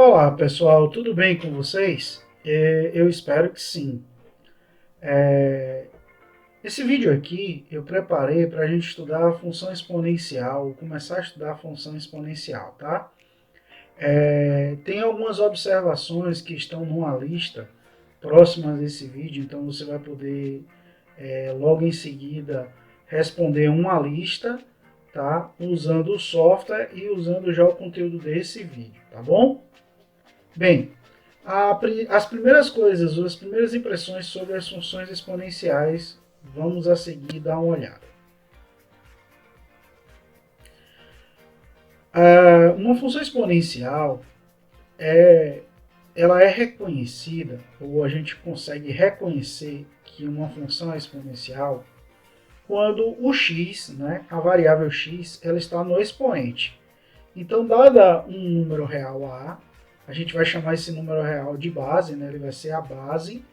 Olá pessoal, tudo bem com vocês? Eu espero que sim. Esse vídeo aqui eu preparei para a gente estudar a função exponencial, começar a estudar a função exponencial, tá? Tem algumas observações que estão numa lista próximas desse vídeo, então você vai poder logo em seguida responder uma lista, tá? Usando o software e usando já o conteúdo desse vídeo, tá bom? Bem, as primeiras coisas, as primeiras impressões sobre as funções exponenciais, vamos a seguir dar uma olhada. Uma função exponencial, ela é reconhecida, ou a gente consegue reconhecer que uma função é exponencial quando o x, né, a variável x, ela está no expoente. Então, dada um número real a gente vai chamar esse número real de base, né? Ele vai ser a base.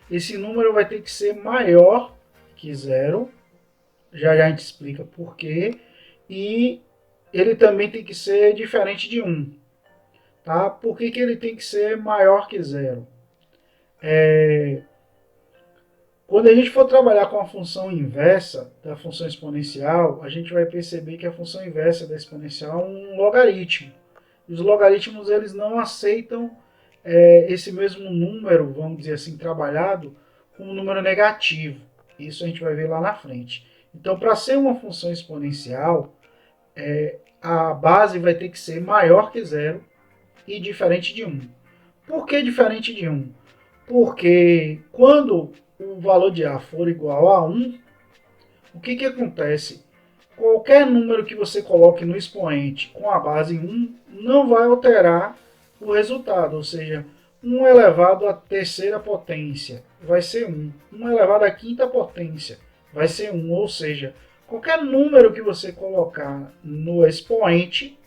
Esse número vai ter que ser maior que zero, já já a gente explica por quê, e ele também tem que ser diferente de 1. Tá? Por que ele tem que ser maior que zero? Quando a gente for trabalhar com a função inversa da função exponencial, a gente vai perceber que a função inversa da exponencial é um logaritmo. Os logaritmos eles não aceitam esse mesmo número, vamos dizer assim, trabalhado como um número negativo. Isso a gente vai ver lá na frente. Então, para ser uma função exponencial, a base vai ter que ser maior que zero e diferente de 1. Por que diferente de 1? Porque quando o valor de A for igual a 1, o que acontece? Qualquer número que você coloque no expoente com a base 1 não vai alterar o resultado, ou seja, 1 elevado à terceira potência vai ser 1, 1 elevado à quinta potência vai ser 1, ou seja, qualquer número que você colocar no expoente,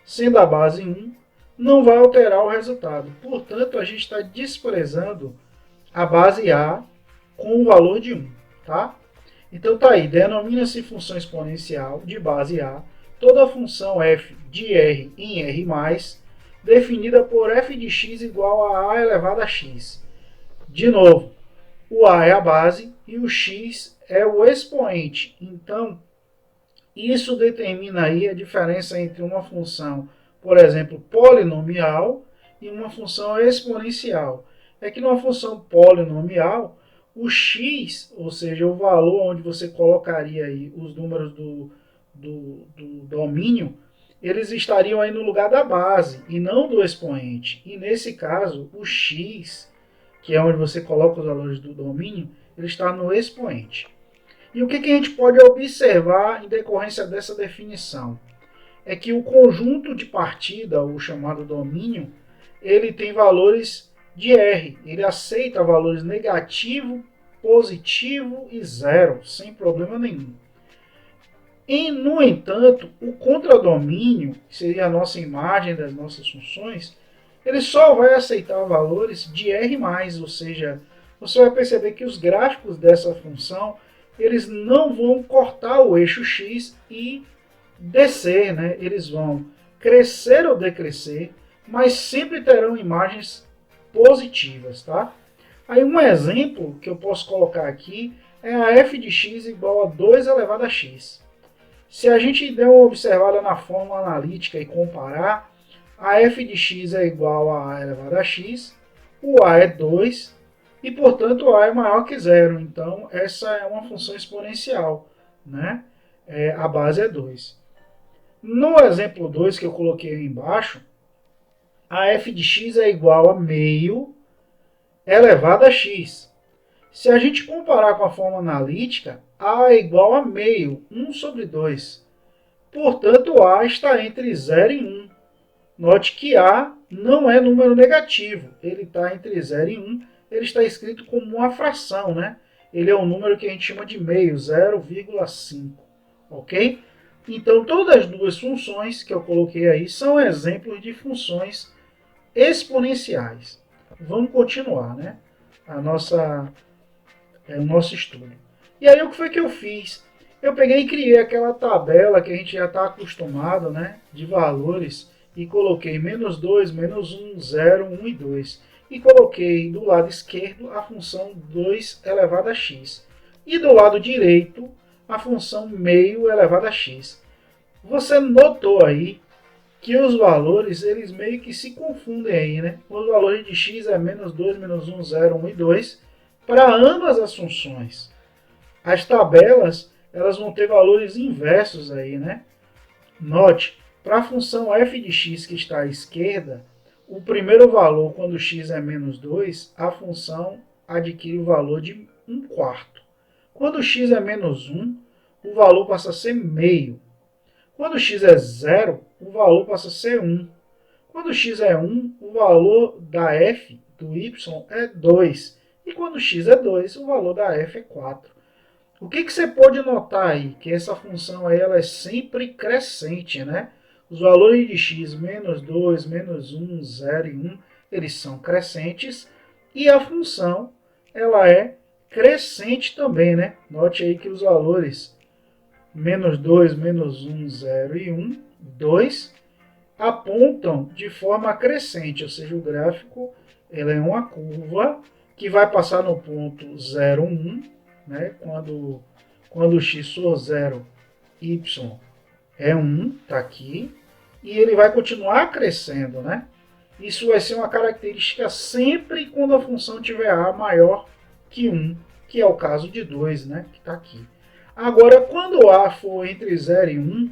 sendo a base 1, não vai alterar o resultado. Portanto, a gente está desprezando a base A com o valor de 1, tá? Então tá aí, denomina-se função exponencial de base A toda a função f de R em R+, definida por f de x igual a elevado a x. De novo, o A é a base e o x é o expoente. Então, isso determina aí a diferença entre uma função, por exemplo, polinomial e uma função exponencial. É que numa função polinomial, o x, ou seja, o valor onde você colocaria aí os números do domínio, eles estariam aí no lugar da base e não do expoente. E nesse caso, o x, que é onde você coloca os valores do domínio, ele está no expoente. E o que a gente pode observar em decorrência dessa definição? É que o conjunto de partida, o chamado domínio, ele tem valores de R. Ele aceita valores negativo, positivo e zero, sem problema nenhum. E, no entanto, o contradomínio, que seria a nossa imagem das nossas funções, ele só vai aceitar valores de R+, ou seja, você vai perceber que os gráficos dessa função eles não vão cortar o eixo x e descer, né? Eles vão crescer ou decrescer, mas sempre terão imagens positivas, tá? Aí um exemplo que eu posso colocar aqui é a f de x igual a 2 elevado a x. Se a gente der uma observada na fórmula analítica e comparar, a f de x é igual a elevado a x, o a é 2, e, portanto, A é maior que zero. Então, essa é uma função exponencial, né? A base é 2. No exemplo 2 que eu coloquei aí embaixo, a f de x é igual a meio elevado a x. Se a gente comparar com a forma analítica, A é igual a meio, 1 sobre 2. Portanto, A está entre 0 e 1. Note que A não é número negativo, ele está entre 0 e 1. Ele está escrito como uma fração, né? Ele é um número que a gente chama de meio, 0,5, ok? Então, todas as duas funções que eu coloquei aí são exemplos de funções exponenciais. Vamos continuar, né? O nosso estudo. E aí, o que foi que eu fiz? Eu peguei e criei aquela tabela que a gente já está acostumado, né? De valores e coloquei menos 2, menos 1, 0, 1 e 2. E coloquei do lado esquerdo a função 2 elevado a x. E do lado direito a função meio elevado a x. Você notou aí que os valores eles meio que se confundem aí, né? Os valores de x é menos 2, menos 1, 0, 1 e 2 para ambas as funções. As tabelas elas vão ter valores inversos aí, né? Note, para a função f de x que está à esquerda, o primeiro valor, quando x é menos 2, a função adquire o valor de 1 quarto. Quando x é menos 1, o valor passa a ser meio. Quando x é 0, o valor passa a ser 1. Quando x é 1, o valor da f do y é 2. E quando x é 2, o valor da f é 4. O que você pode notar aí? Que essa função aí, ela é sempre crescente, né? Os valores de x, menos 2, menos 1, 0 e 1, eles são crescentes. E a função, ela é crescente também, né? Note aí que os valores menos 2, menos 1, 0 e 1, 2, apontam de forma crescente, ou seja, o gráfico ele é uma curva que vai passar no ponto 0, 1, né? Quando x for 0, y é 1, está aqui, e ele vai continuar crescendo, né? Isso vai ser uma característica sempre quando a função tiver a maior que 1, que é o caso de 2, né? Que está aqui. Agora, quando a for entre 0 e 1,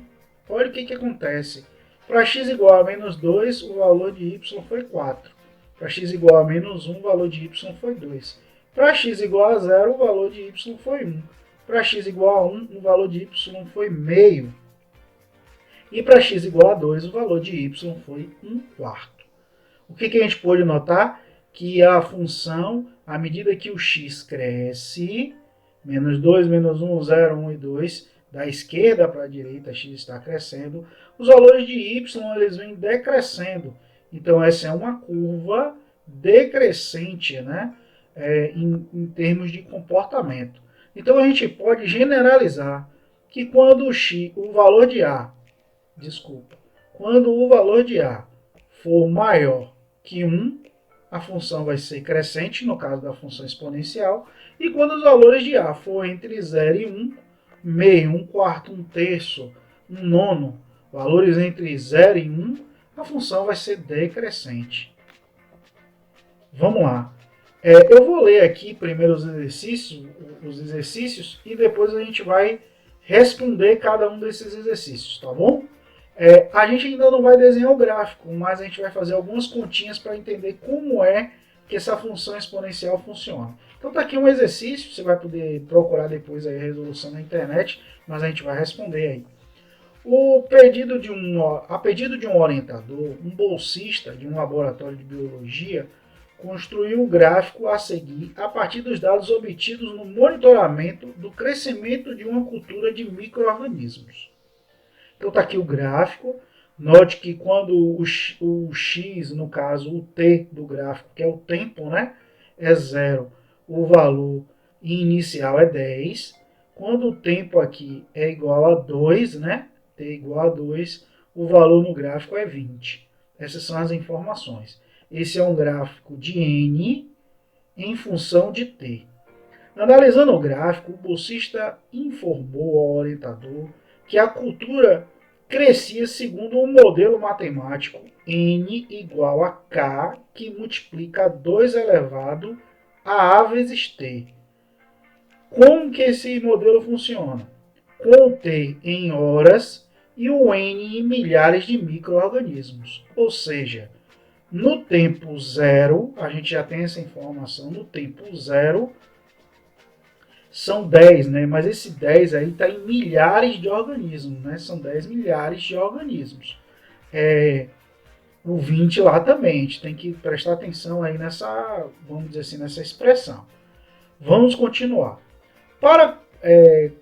olha o que acontece. Para x igual a menos 2, o valor de y foi 4. Para x igual a menos 1, o valor de y foi 2. Para x igual a 0, o valor de y foi 1. Para x igual a 1, o valor de y foi meio. E para x igual a 2, o valor de y foi 1 quarto. O que a gente pode notar? Que a função, à medida que o x cresce, menos 2, menos 1, 0, 1 e 2, da esquerda para a direita, x está crescendo, os valores de y eles vêm decrescendo. Então, essa é uma curva decrescente, né? Em termos de comportamento. Então, a gente pode generalizar que quando o valor de A, quando o valor de A for maior que 1, a função vai ser crescente, no caso da função exponencial, e quando os valores de A for entre 0 e 1, meio, 1 quarto, 1 terço, 1 nono, valores entre 0 e 1, a função vai ser decrescente. Vamos lá. Eu vou ler aqui primeiro os exercícios e depois a gente vai responder cada um desses exercícios, tá bom? A gente ainda não vai desenhar o gráfico, mas a gente vai fazer algumas continhas para entender como é que essa função exponencial funciona. Então tá aqui um exercício, você vai poder procurar depois aí a resolução na internet, mas a gente vai responder aí. A pedido de um orientador, um bolsista de um laboratório de biologia construiu o gráfico a seguir a partir dos dados obtidos no monitoramento do crescimento de uma cultura de micro-organismos. Então está aqui o gráfico. Note que quando o x, no caso o t do gráfico, que é o tempo, né, é 0, o valor inicial é 10. Quando o tempo aqui é igual a 2, né, t igual a 2, o valor no gráfico é 20. Essas são as informações. Esse é um gráfico de n em função de t. Analisando o gráfico, o bolsista informou ao orientador que a cultura crescia segundo um modelo matemático n igual a k, que multiplica 2 elevado a vezes t. Como que esse modelo funciona? Com o t em horas e o n em milhares de micro-organismos. Ou seja, no tempo zero, a gente já tem essa informação, no tempo zero são 10, né? Mas esse 10 aí está em milhares de organismos, né? São 10 milhares de organismos. O 20 lá também, a gente tem que prestar atenção aí nessa, vamos dizer assim, nessa expressão. Vamos continuar. Para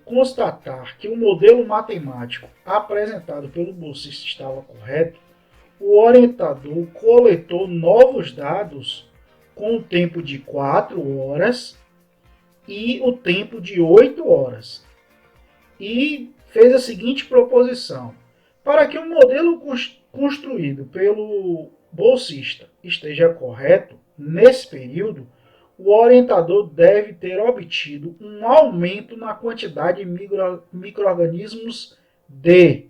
constatar que o modelo matemático apresentado pelo bolsista estava correto, o orientador coletou novos dados com o tempo de 4 horas e o tempo de 8 horas. E fez a seguinte proposição. Para que o modelo construído pelo bolsista esteja correto, nesse período, o orientador deve ter obtido um aumento na quantidade de micro-organismos de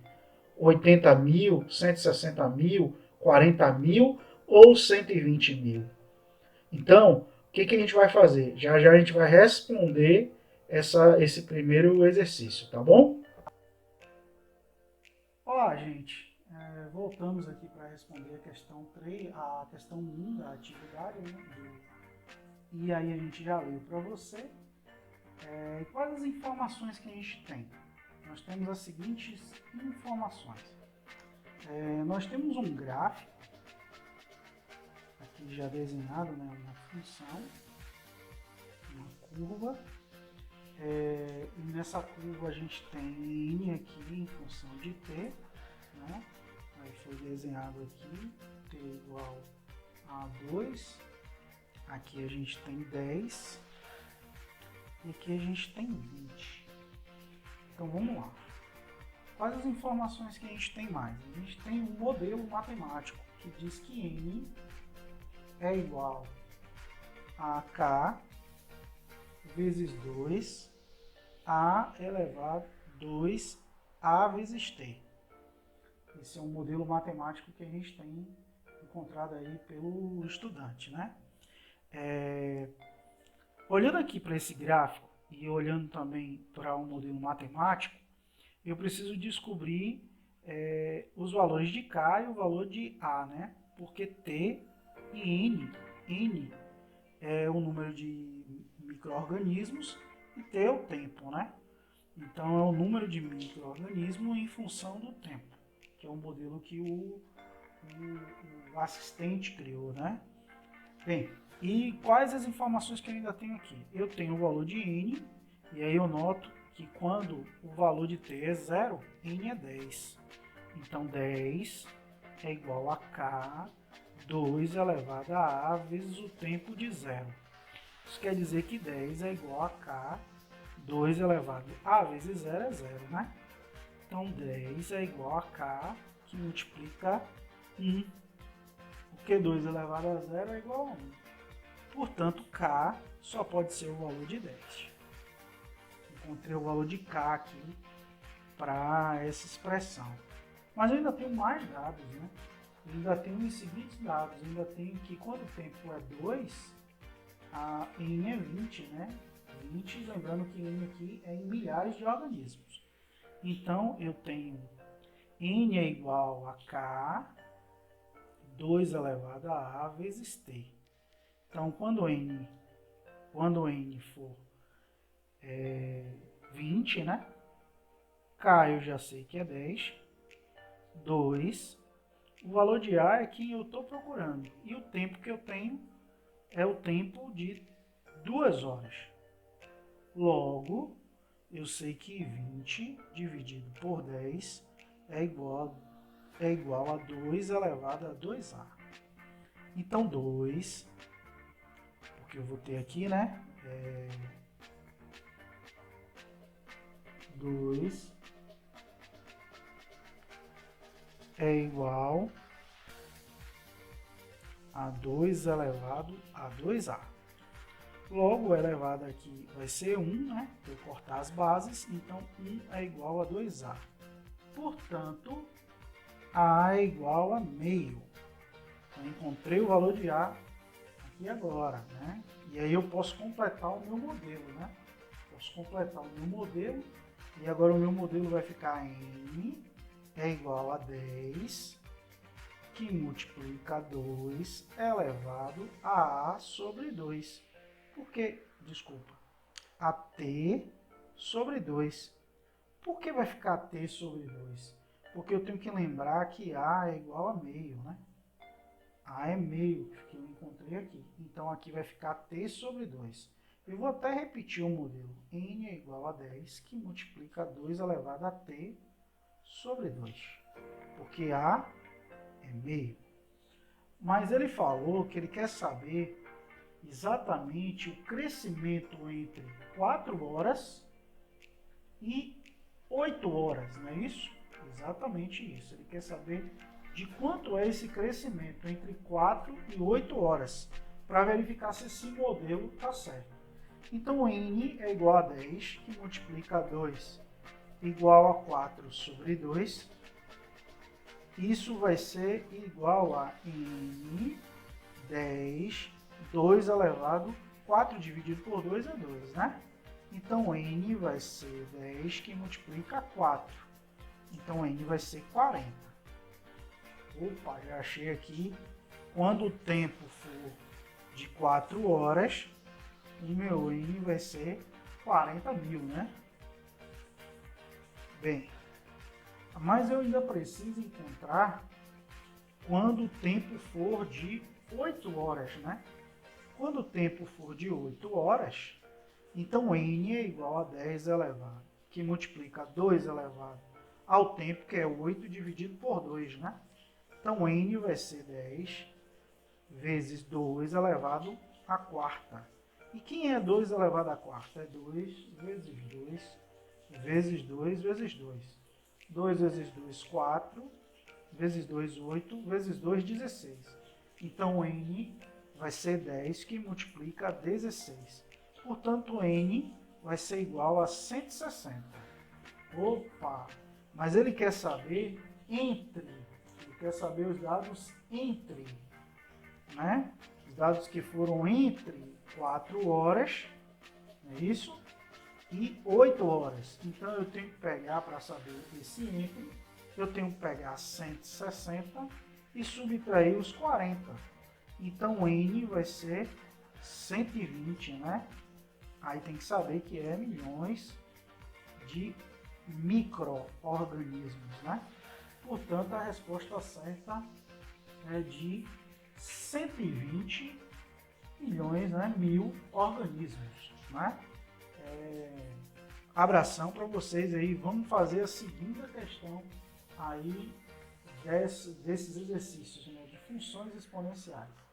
80 mil, 160 mil, 40 mil ou 120 mil. Então, o que a gente vai fazer? Já já a gente vai responder esse primeiro exercício, tá bom? Olá, gente. Voltamos aqui para responder a questão 3, a questão 1 da atividade, né? E aí a gente já leu para você. Quais as informações que a gente tem? Nós temos as seguintes informações. Nós temos um gráfico, aqui já desenhado, né, uma função, uma curva. E nessa curva a gente tem n aqui em função de t, né? Aí foi desenhado aqui, t igual a 2, aqui a gente tem 10 e aqui a gente tem 20. Então vamos lá. Quais as informações que a gente tem mais? A gente tem um modelo matemático que diz que n é igual a k vezes 2 a elevado a 2a vezes t. Esse é um modelo matemático que a gente tem encontrado aí pelo estudante, né? Olhando aqui para esse gráfico e olhando também para um modelo matemático, eu preciso descobrir os valores de k e o valor de a, né? Porque t e n é o número de micro-organismos e t é o tempo, né? Então é o número de micro-organismos em função do tempo, que é o modelo que o assistente criou, né? Bem, e quais as informações que eu ainda tenho aqui? Eu tenho o valor de n, e aí eu noto que quando o valor de t é 0, n é 10. Então 10 é igual a k, 2 elevado a a vezes o tempo de 0. Isso quer dizer que 10 é igual a k, 2 elevado a vezes 0 é 0, né? Então 10 é igual a k, que multiplica 1. Porque 2 elevado a 0 é igual a 1. Portanto, k só pode ser o valor de 10. Encontrei o valor de k aqui para essa expressão. Mas eu ainda tenho mais dados, né? Eu ainda tenho os seguintes dados. Eu ainda tenho que quando o tempo é 2, a n é 20, né? 20, lembrando que n aqui é em milhares de organismos. Então, eu tenho n é igual a k, 2 elevado a a vezes t. Então, quando n for 20, né? K eu já sei que é 10. 2. O valor de A é quem eu estou procurando. E o tempo que eu tenho é o tempo de 2 horas. Logo, eu sei que 20 dividido por 10 é igual a 2 elevado a 2A. Então, 2, porque eu vou ter aqui, né? 2 é igual a 2 elevado a 2A. Logo, o elevado aqui vai ser 1, né? Eu cortar as bases, então 1 é igual a 2A. Portanto, A é igual a meio. Então, encontrei o valor de A aqui agora, né? E aí eu posso completar o meu modelo, né? Posso completar o meu modelo e agora o meu modelo vai ficar N é igual a 10, que multiplica 2 elevado a A sobre 2. Porque, desculpa, a T sobre 2. Por que vai ficar T sobre 2? Porque eu tenho que lembrar que A é igual a meio, né? A é meio, que eu encontrei aqui. Então, aqui vai ficar T sobre 2. Eu vou até repetir o modelo. N é igual a 10, que multiplica 2 elevado a T sobre 2. Porque A é meio. Mas ele falou que ele quer saber exatamente o crescimento entre 4 horas e 8 horas, não é isso? Exatamente isso. Ele quer saber de quanto é esse crescimento entre 4 e 8 horas, para verificar se esse modelo está certo. Então, N é igual a 10, que multiplica 2 igual a 4 sobre 2. Isso vai ser igual a N 10, 2 elevado, 4 dividido por 2 é 2, né? Então, N vai ser 10 que multiplica 4. Então, N vai ser 40. Opa, já achei aqui. Quando o tempo for de 4 horas, o meu N vai ser 40.000, né? Bem, mas eu ainda preciso encontrar quando o tempo for de 8 horas, né? Quando o tempo for de 8 horas, então N é igual a 10 elevado, que multiplica 2 elevado ao tempo, que é 8 dividido por 2, né? Então N vai ser 10 vezes 2 elevado à quarta. E quem é 2 elevado à quarta? É 2 vezes 2 vezes 2 vezes 2. 2 vezes 2, 4. Vezes 2, 8. Vezes 2, 16. Então, N vai ser 10, que multiplica 16. Portanto, N vai ser igual a 160. Opa! Mas ele quer saber entre. Ele quer saber os dados entre, né? Os dados que foram entre 4 horas, é isso? E 8 horas. Então eu tenho que pegar, para saber esse entre, eu tenho que pegar 160 e subtrair os 40. Então N vai ser 120, né? Aí tem que saber que é milhões de micro-organismos, né? Portanto, a resposta certa é de 120 milhões, né? Mil organismos, né? Abração para vocês aí. Vamos fazer a segunda questão aí desses exercícios, né, de funções exponenciais.